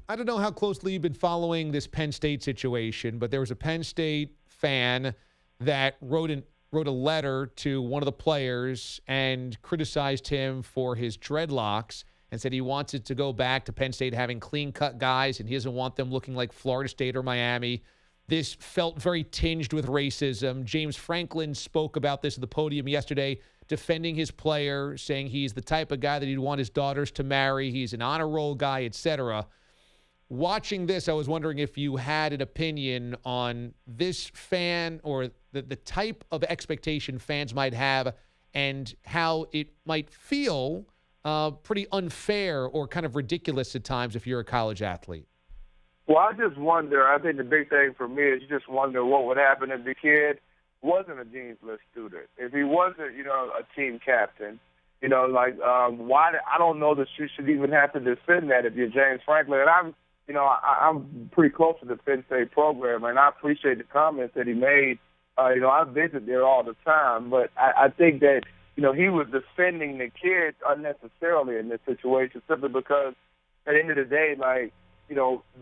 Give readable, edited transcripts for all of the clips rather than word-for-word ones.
I don't know how closely you've been following this Penn State situation, but there was a Penn State fan that wrote a letter to one of the players and criticized him for his dreadlocks and said he wants it to go back to Penn State having clean-cut guys and he doesn't want them looking like Florida State or Miami. This felt very tinged with racism. James Franklin spoke about this at the podium yesterday, defending his player, saying he's the type of guy that he'd want his daughters to marry. He's an honor roll guy, etc. Watching this, I was wondering if you had an opinion on this fan or the type of expectation fans might have and how it might feel pretty unfair or kind of ridiculous at times if you're a college athlete. Well, I just wonder, I think the big thing for me is you just wonder what would happen if the kid wasn't a Dean's List student, if he wasn't, a team captain. Why? I don't know that you should even have to defend that if you're James Franklin. And I'm pretty close to the Penn State program, and I appreciate the comments that he made. I visit there all the time, but I think that, he was defending the kids unnecessarily in this situation simply because at the end of the day,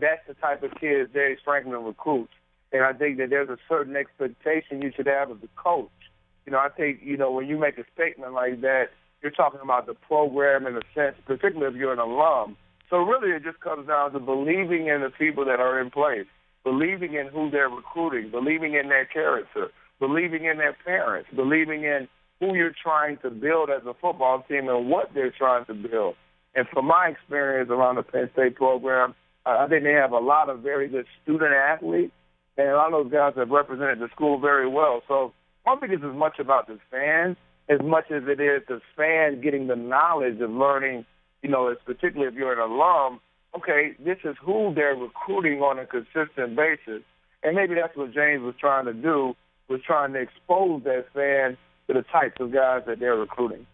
that's the type of kids James Franklin recruits. And I think that there's a certain expectation you should have as a coach. I think, when you make a statement like that, you're talking about the program in a sense, particularly if you're an alum. So really it just comes down to believing in the people that are in place, believing in who they're recruiting, believing in their character, believing in their parents, believing in who you're trying to build as a football team and what they're trying to build. And from my experience around the Penn State program, I think they have a lot of very good student athletes, and a lot of those guys have represented the school very well. So I don't think it's as much about the fans as much as it is the fans getting the knowledge of learning, particularly if you're an alum, okay, this is who they're recruiting on a consistent basis. And maybe that's what James was trying to do, was trying to expose that fan to the types of guys that they're recruiting.